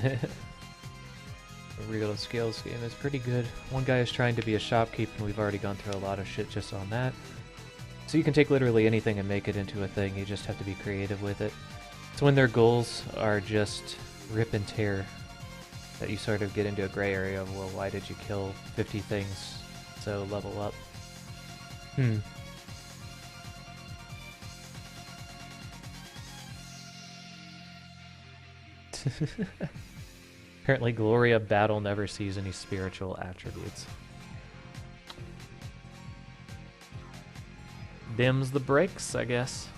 The real scales game is pretty good. One guy is trying to be a shopkeep, and we've already gone through a lot of shit just on that. So you can take literally anything and make it into a thing, you just have to be creative with it. It's when their goals are just rip and tear that you sort of get into a gray area of, well, why did you kill 50 things? So level up. Apparently Gloria Battle never sees any spiritual attributes. Dims the brakes, I guess.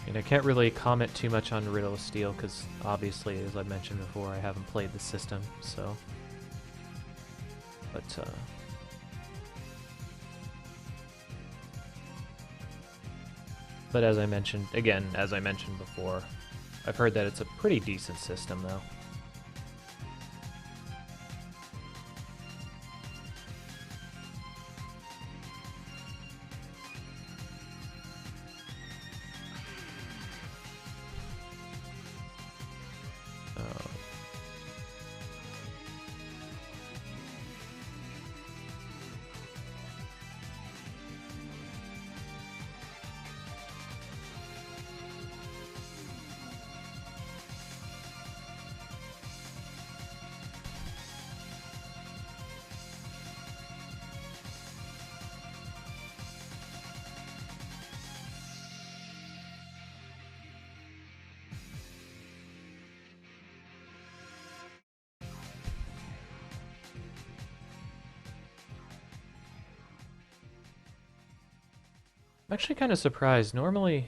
And I can't really comment too much on Riddle of Steel because obviously, as I mentioned before, I haven't played the system, so... But as I mentioned, again, as I mentioned before, I've heard that it's a pretty decent system, though. I'm actually kind of surprised. Normally,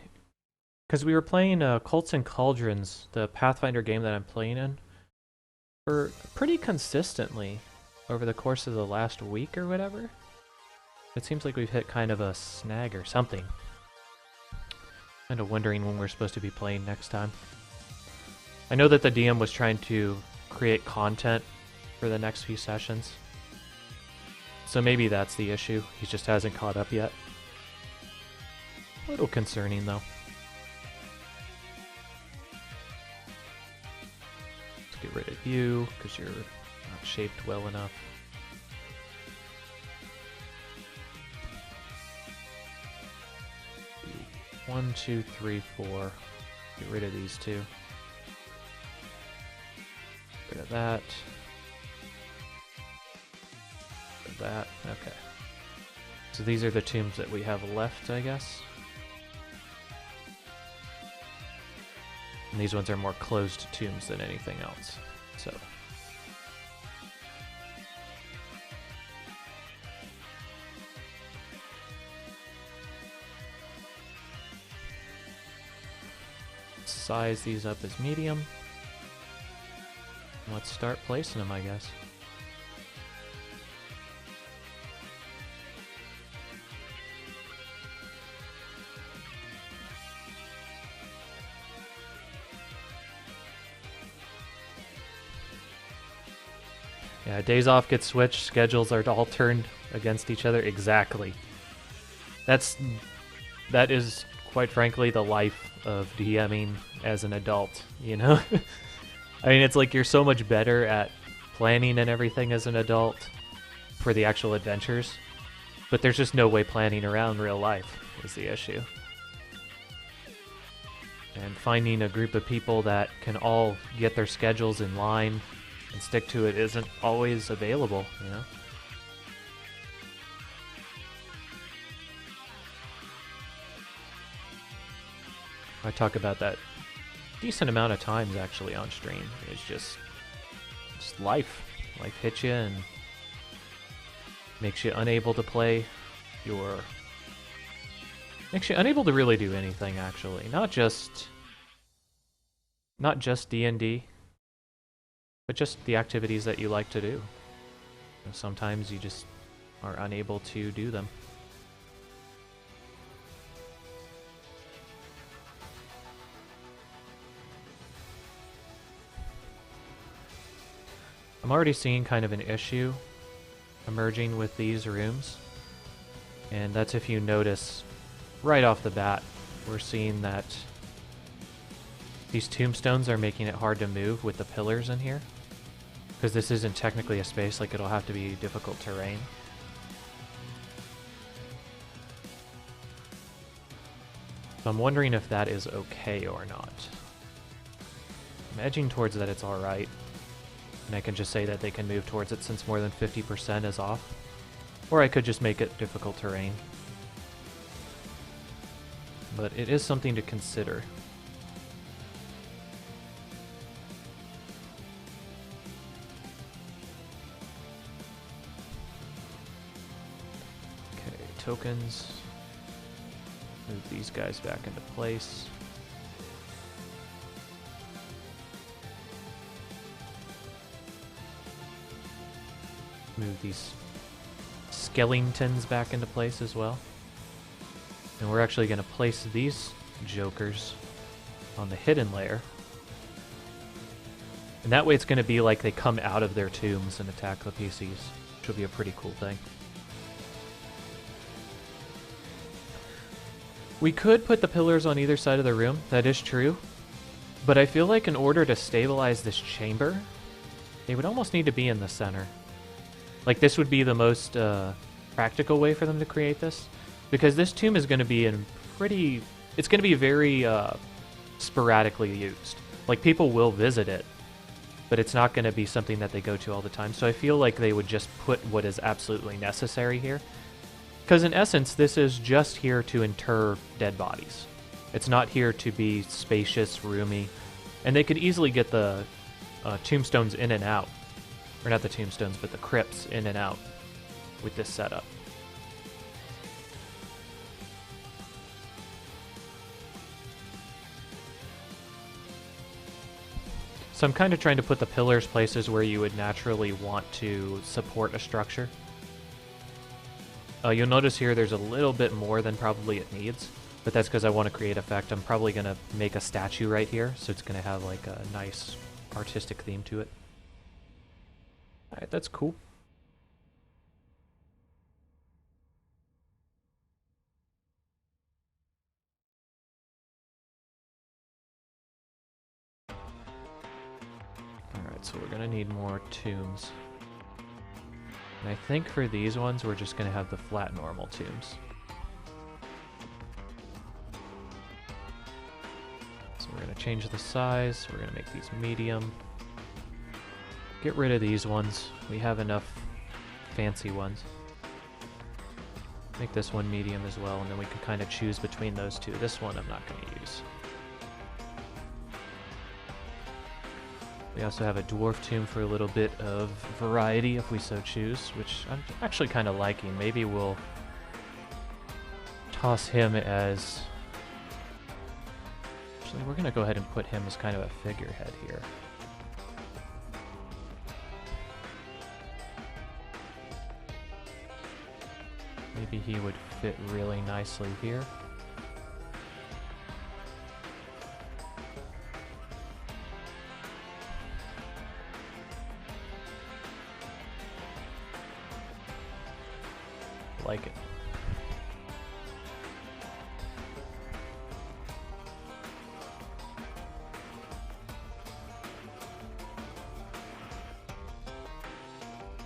because we were playing Cults and Cauldrons, the Pathfinder game that I'm playing in, for pretty consistently over the course of the last week or whatever. It seems like we've hit kind of a snag or something. Kind of wondering when we're supposed to be playing next time. I know that the DM was trying to create content for the next few sessions. So maybe that's the issue. He just hasn't caught up yet. A little concerning, though. Let's get rid of you, because you're not shaped well enough. One, two, three, four. Get rid of these two. Get rid of that. Get rid of that. Okay. So these are the tombs that we have left, I guess. And these ones are more closed tombs than anything else. So. Size these up as medium. Let's start placing them, I guess. Yeah, days off get switched, schedules are all turned against each other. Exactly. That is, quite frankly, the life of DMing as an adult, you know? I mean, it's like you're so much better at planning and everything as an adult for the actual adventures, but there's just no way planning around real life is the issue. And finding a group of people that can all get their schedules in line and stick to it isn't always available, you know? I talk about that decent amount of times actually on stream. It's just life. Life hits you and makes you unable to play your... Makes you unable to really do anything, actually. Not just D&D, but just the activities that you like to do. You know, sometimes you just are unable to do them. I'm already seeing kind of an issue emerging with these rooms. And that's if you notice right off the bat, we're seeing that these tombstones are making it hard to move with the pillars in here. Because this isn't technically a space, like it'll have to be difficult terrain. So I'm wondering if that is okay or not. I'm edging towards that it's alright. And I can just say that they can move towards it since more than 50% is off. Or I could just make it difficult terrain. But it is something to consider. Okay, tokens. Move these guys back into place. Move these skeletons back into place as well. And we're actually going to place these jokers on the hidden layer. And that way it's going to be like they come out of their tombs and attack the PCs, which will be a pretty cool thing. We could put the pillars on either side of the room, that is true. But I feel like in order to stabilize this chamber, they would almost need to be in the center. Like this would be the most practical way for them to create this. Because this tomb is going to be in pretty... It's going to be very sporadically used. Like people will visit it, but it's not going to be something that they go to all the time. So I feel like they would just put what is absolutely necessary here. Because in essence, this is just here to inter dead bodies. It's not here to be spacious, roomy. And they could easily get the tombstones in and out. Or not the tombstones, but the crypts in and out with this setup. So I'm kind of trying to put the pillars places where you would naturally want to support a structure. You'll notice here there's a little bit more than probably it needs, but that's because I want to create effect. I'm probably going to make a statue right here, so it's going to have like a nice artistic theme to it. Alright, that's cool. Alright, so we're going to need more tombs. And I think for these ones, we're just going to have the flat normal tombs. So we're going to change the size. We're going to make these medium. Get rid of these ones. We have enough fancy ones. Make this one medium as well, and then we can kind of choose between those two. This one I'm not going to use. We also have a dwarf tomb for a little bit of variety if we so choose, which I'm actually kind of liking. Maybe we'll toss him as... Actually, we're going to go ahead and put him as kind of a figurehead here. Maybe he would fit really nicely here. Like it.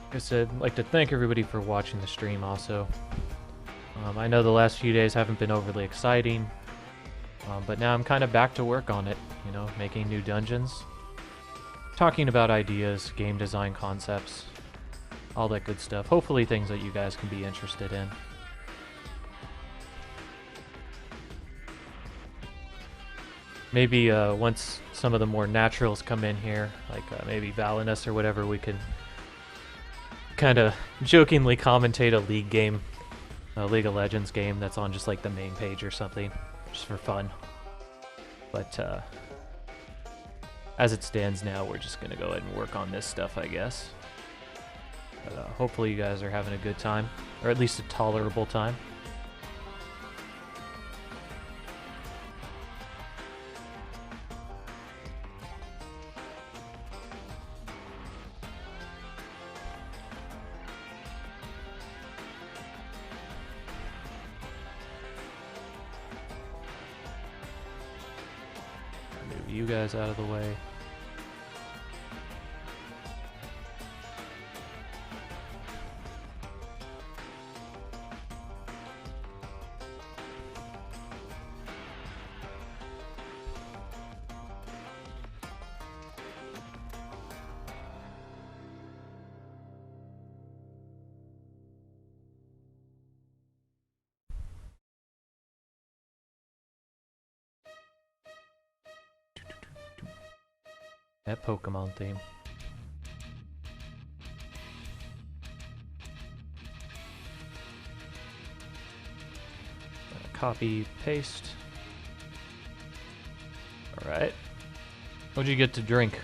Like I said, I'd like to thank everybody for watching the stream also. I know the last few days haven't been overly exciting, but now I'm kind of back to work on it, you know, making new dungeons, talking about ideas, game design concepts, all that good stuff. Hopefully things that you guys can be interested in. Maybe once some of the more naturals come in here, like maybe Valinus or whatever, we could kind of jokingly commentate a League game, a League of Legends game that's on just like the main page or something, just for fun. But as it stands now, we're just going to go ahead and work on this stuff, I guess. But hopefully you guys are having a good time, or at least a tolerable time. you guys out of the way. That Pokemon theme. Copy, paste. Alright. What'd you get to drink?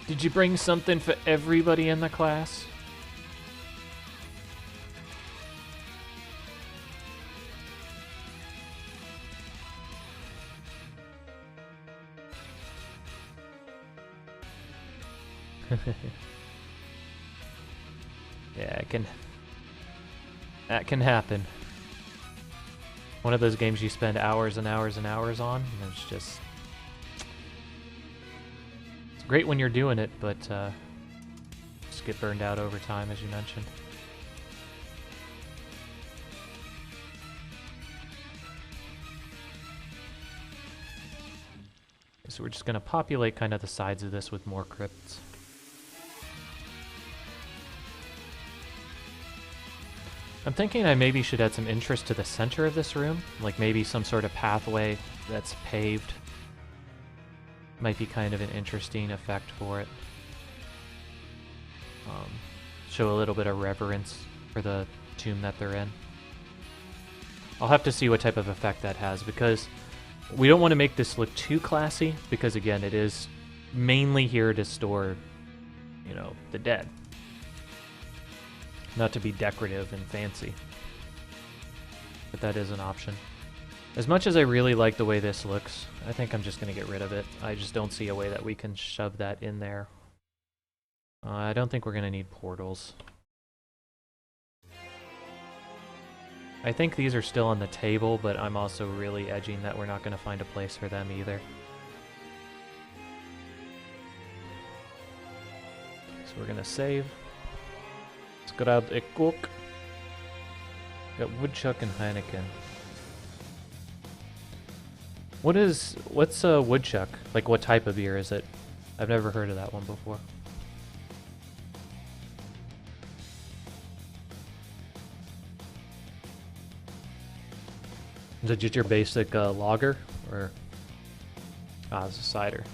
Did you bring something for everybody in the class? Yeah, that can happen. One of those games you spend hours and hours and hours on, and it's just... It's great when you're doing it, but just get burned out over time, as you mentioned. So we're just going to populate kind of the sides of this with more crypts. I'm thinking I maybe should add some interest to the center of this room, like maybe some sort of pathway that's paved. Might be kind of an interesting effect for it. Show a little bit of reverence for the tomb that they're in. I'll have to see what type of effect that has, because we don't want to make this look too classy, because again, it is mainly here to store, you know, the dead. Not to be decorative and fancy. But that is an option. As much as I really like the way this looks, I think I'm just going to get rid of it. I just don't see a way that we can shove that in there. I don't think we're going to need portals. I think these are still on the table, but I'm also really edging that we're not going to find a place for them either. So we're going to save. Let's grab a Coke. Got Woodchuck and Heineken. What's a Woodchuck? Like, what type of beer is it? I've never heard of that one before. Is it just your basic lager, or it's a cider?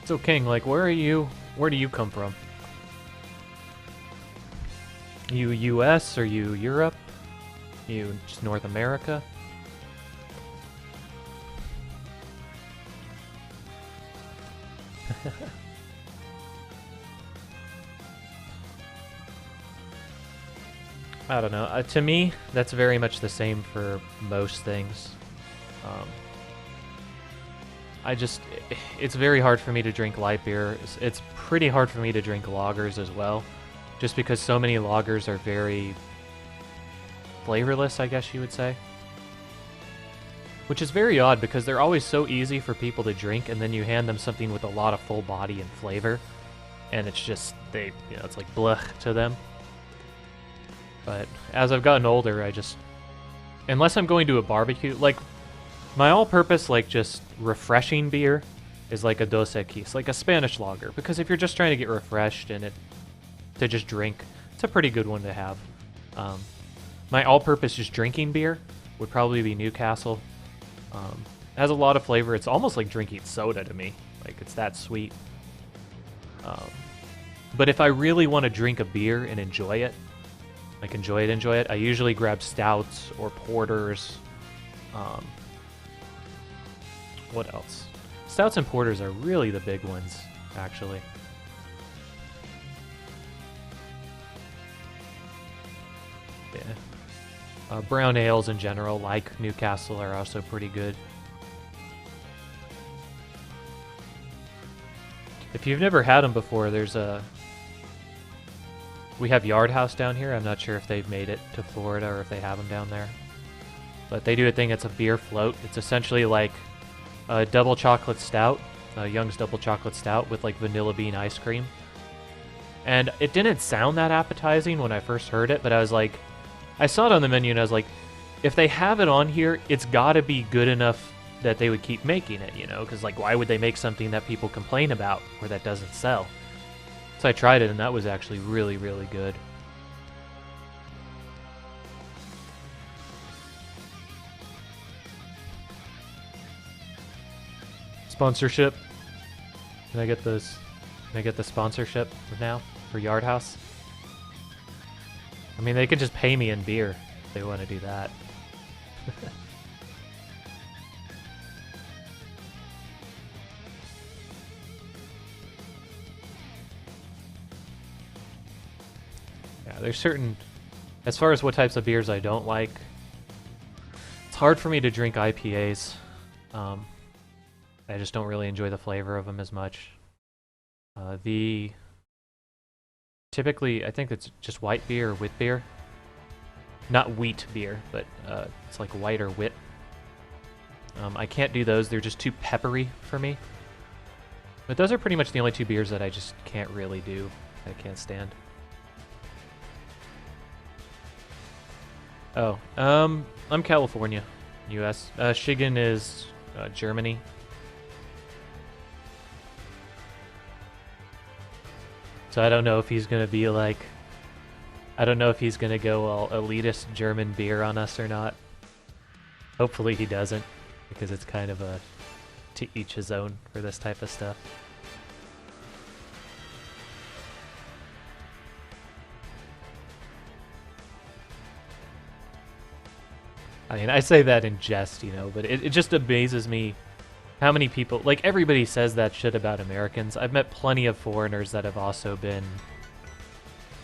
So King, like, where are you? Where do you come from? You US or you Europe? You just North America? I don't know. To me, that's very much the same for most things. It's very hard for me to drink light beer. It's pretty hard for me to drink lagers as well, just because so many lagers are very flavorless, I guess you would say. Which is very odd, because they're always so easy for people to drink, and then you hand them something with a lot of full body and flavor, and it's just, it's like blech to them. But as I've gotten older, unless I'm going to a barbecue, like, my all-purpose, like, just refreshing beer is like a Dos Equis, like a Spanish lager, because if you're just trying to get refreshed and to just drink, it's a pretty good one to have. My all-purpose just drinking beer would probably be Newcastle. It has a lot of flavor. It's almost like drinking soda to me. Like, it's that sweet. But if I really want to drink a beer and enjoy it, like enjoy it, I usually grab stouts or porters. What else? Stouts and porters are really the big ones, actually. Yeah. Brown ales in general, like Newcastle, are also pretty good. If you've never had them before, there's a... We have Yard House down here. I'm not sure if they've made it to Florida or if they have them down there. But they do a thing, it's a beer float. It's essentially like a double chocolate stout, Young's double chocolate stout with like vanilla bean ice cream. And it didn't sound that appetizing when I first heard it, but I was like, I saw it on the menu and I was like, if they have it on here, it's gotta be good enough that they would keep making it, you know? Because like, why would they make something that people complain about or that doesn't sell? So I tried it and that was actually really, really good. Sponsorship. Can I get those? Can I get the sponsorship now for Yard House? I mean, they could just pay me in beer if they want to do that. Yeah, there's certain... As far as what types of beers I don't like, it's hard for me to drink IPAs. I just don't really enjoy the flavor of them as much. Typically, I think it's just white beer or wit beer. Not wheat beer, but it's like white or wit. I can't do those, they're just too peppery for me. But those are pretty much the only two beers that I just can't really do, I can't stand. Oh, I'm California, US. Shigen is Germany. So I don't know if he's gonna be like, I don't know if he's gonna go all elitist German beer on us or not. Hopefully he doesn't, because it's kind of a to each his own for this type of stuff. I mean, I say that in jest, you know, but it just amazes me how many people, like everybody says that shit about Americans. I've met plenty of foreigners that have also been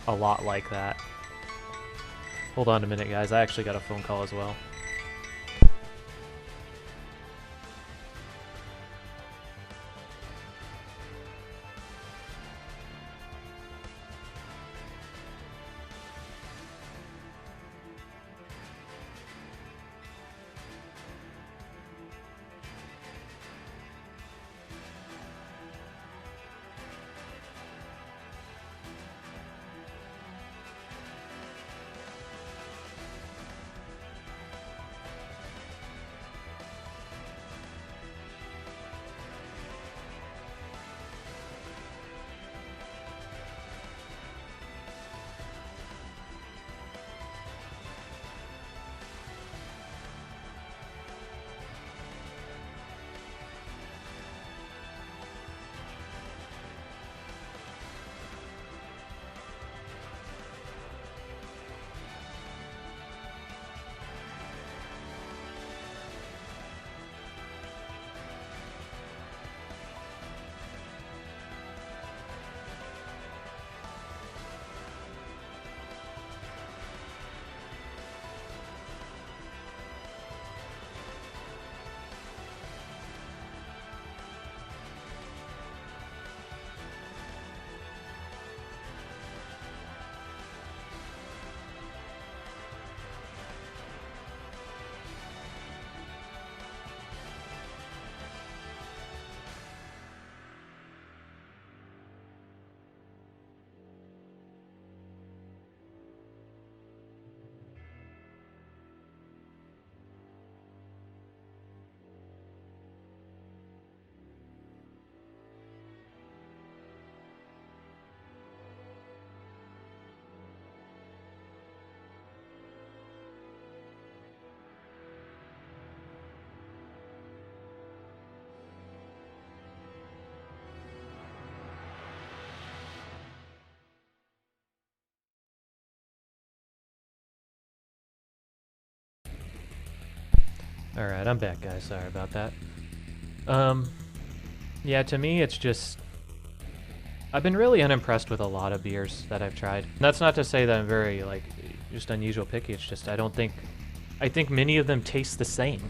a lot like that. Hold on a minute, guys. I actually got a phone call as well. Alright, I'm back, guys. Sorry about that. Yeah, to me, it's just... I've been really unimpressed with a lot of beers that I've tried. And that's not to say that I'm very, like, just unusual picky. It's just I don't think... I think many of them taste the same.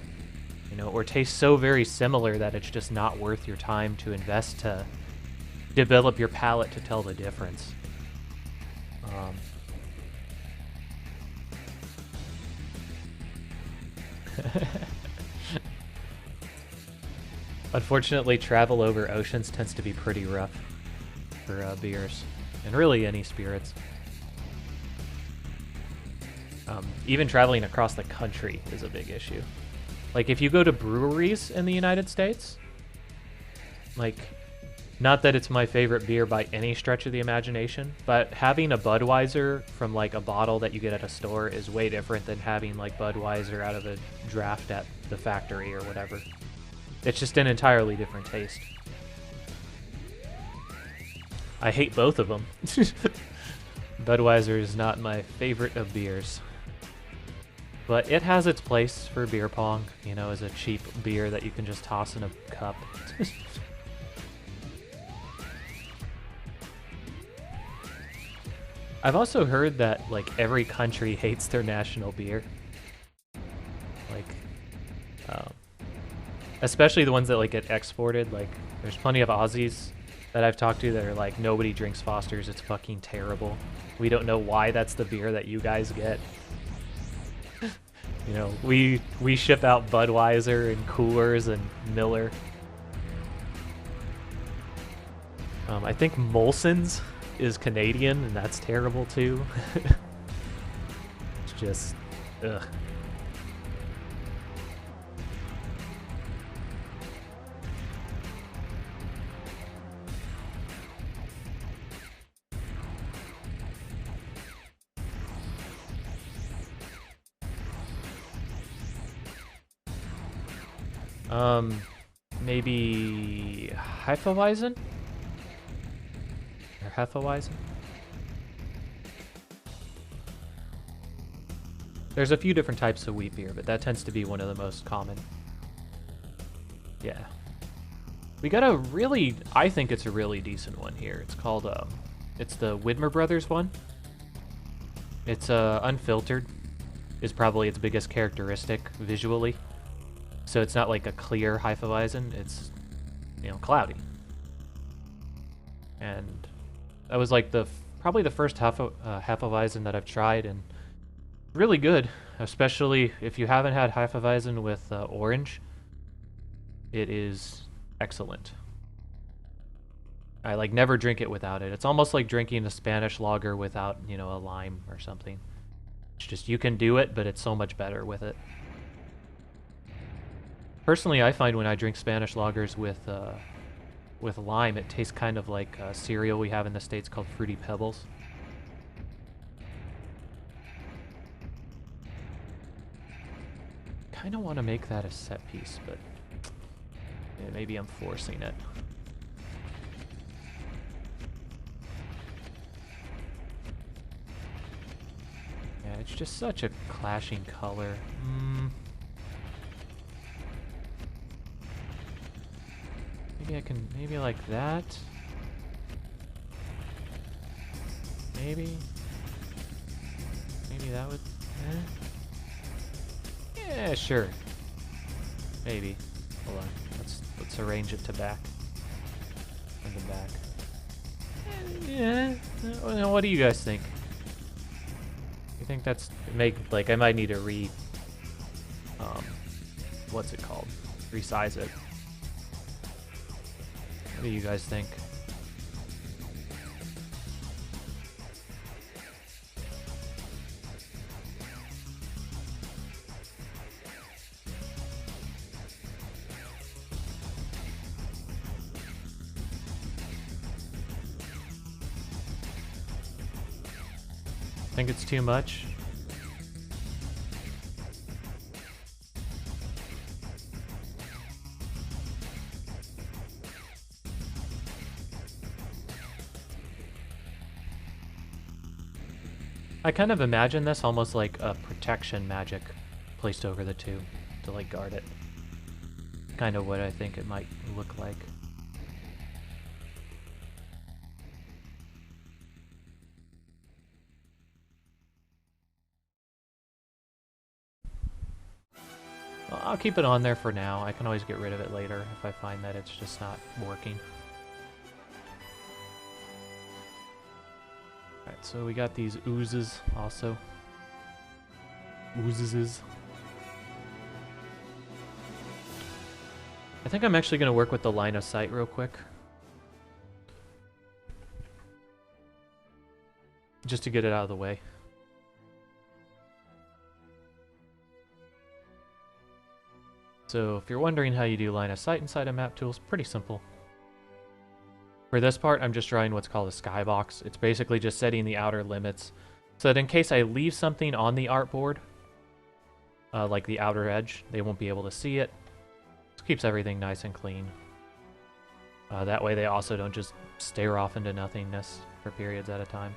You know, or taste so very similar that it's just not worth your time to invest to develop your palate to tell the difference. Um, Unfortunately, travel over oceans tends to be pretty rough for beers, and really any spirits. Even traveling across the country is a big issue. Like, if you go to breweries in the United States, like, not that it's my favorite beer by any stretch of the imagination, but having a Budweiser from, like, a bottle that you get at a store is way different than having, like, Budweiser out of a draft at the factory or whatever. It's just an entirely different taste. I hate both of them. Budweiser is not my favorite of beers. But it has its place for beer pong, you know, as a cheap beer that you can just toss in a cup. I've also heard that, like, every country hates their national beer. Like, especially the ones that, like, get exported. Like, there's plenty of Aussies that I've talked to that are like, nobody drinks Foster's, it's fucking terrible. We don't know why that's the beer that you guys get. You know, we ship out Budweiser and Coors and Miller. I think Molson's is Canadian, and that's terrible too. It's just, ugh. Maybe Hefeweizen? Or Hefeweizen? There's a few different types of wheat beer, but that tends to be one of the most common. Yeah. We got a really, I think it's a really decent one here. It's called, it's the Widmer Brothers one. It's unfiltered, is probably its biggest characteristic visually. So it's not like a clear Hefeweizen, it's, you know, cloudy. And that was like probably the first Hefeweizen that I've tried, and really good, especially if you haven't had Hefeweizen with orange. It is excellent. I like never drink it without it. It's almost like drinking a Spanish lager without, you know, a lime or something. It's just, you can do it, but it's so much better with it. Personally, I find when I drink Spanish lagers with lime, it tastes kind of like a cereal we have in the States called Fruity Pebbles. Kind of want to make that a set piece, but yeah, maybe I'm forcing it. Yeah, it's just such a clashing color. Maybe I can, maybe like that. Maybe that would, yeah, sure. Maybe. Hold on. Let's arrange it to back. And then back. Yeah. What do you guys think? You think that's like, I might need to what's it called? Resize it. What do you guys think? Think it's too much? I kind of imagine this almost like a protection magic placed over the two to like guard it. Kind of what I think it might look like. Well, I'll keep it on there for now. I can always get rid of it later if I find that it's just not working. so we got these oozes also. Oozes. I think I'm actually going to work with the line of sight real quick. Just to get it out of the way. So if you're wondering how you do line of sight inside of map tools, pretty simple. For this part, I'm just drawing what's called a skybox. It's basically just setting the outer limits so that in case I leave something on the artboard, like the outer edge, they won't be able to see it. Just keeps everything nice and clean. That way they also don't just stare off into nothingness for periods at a time.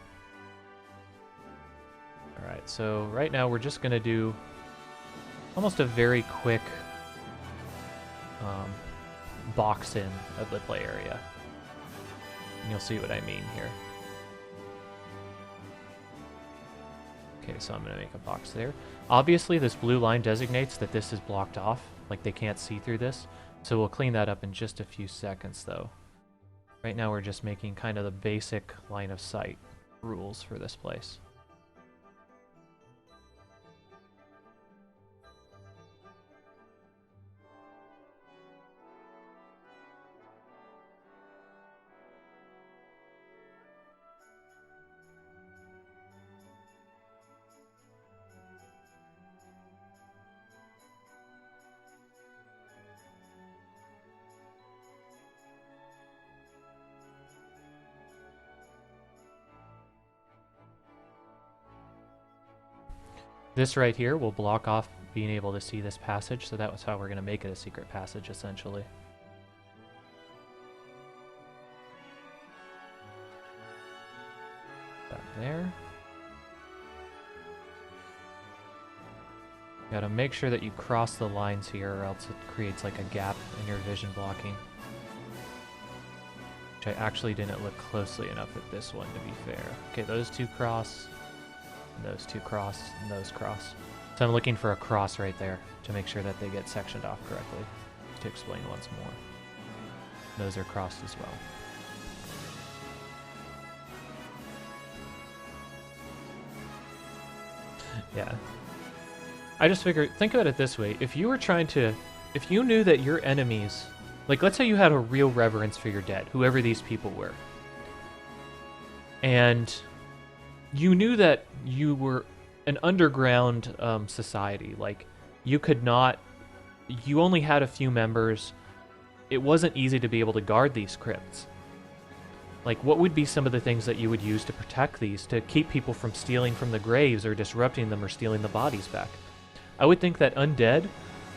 Alright, so right now we're just going to do almost a very quick box in of the play area. And you'll see what I mean here. Okay, so I'm going to make a box there. Obviously, this blue line designates that this is blocked off, like they can't see through this. So we'll clean that up in just a few seconds, though. Right now we're just making kind of the basic line of sight rules for this place. This right here will block off being able to see this passage, so that was how we're going to make it a secret passage, essentially. Back there. You gotta make sure that you cross the lines here, or else it creates like a gap in your vision blocking. Which I actually didn't look closely enough at this one, to be fair. Okay, those two cross. Those two cross, and those cross. So I'm looking for a cross right there to make sure that they get sectioned off correctly. To explain once more. Those are crossed as well. Yeah. I just figured, think about it this way. If you were trying to, if you knew that your enemies, like let's say you had a real reverence for your dead, whoever these people were. And you knew that you were an underground society. Like, you could not... You only had a few members. It wasn't easy to be able to guard these crypts. Like, what would be some of the things that you would use to protect these, to keep people from stealing from the graves or disrupting them or stealing the bodies back? I would think that undead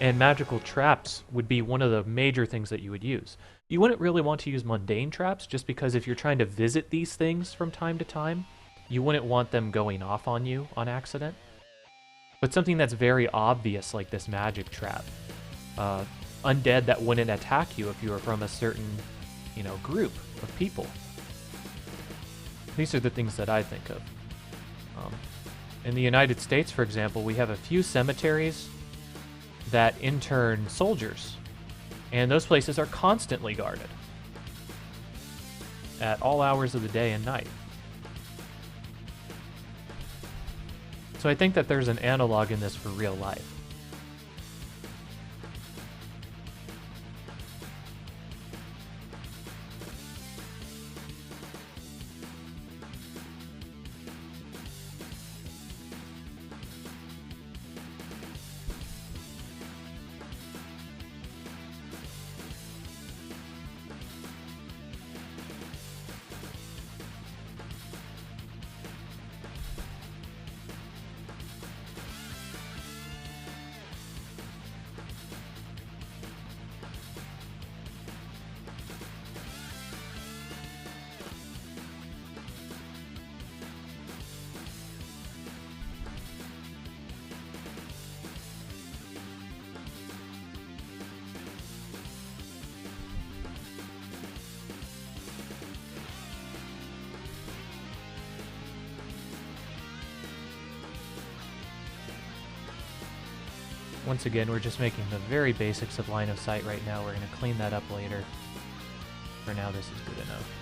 and magical traps would be one of the major things that you would use. You wouldn't really want to use mundane traps, just because if you're trying to visit these things from time to time, you wouldn't want them going off on you on accident. But something that's very obvious, like this magic trap. Undead that wouldn't attack you if you were from a certain, you know, group of people. These are the things that I think of. In the United States, for example, we have a few cemeteries that intern soldiers. And those places are constantly guarded. At all hours of the day and night. So I think that there's an analog in this for real life. Once again, we're just making the very basics of line of sight right now. We're going to clean that up later. For now, this is good enough.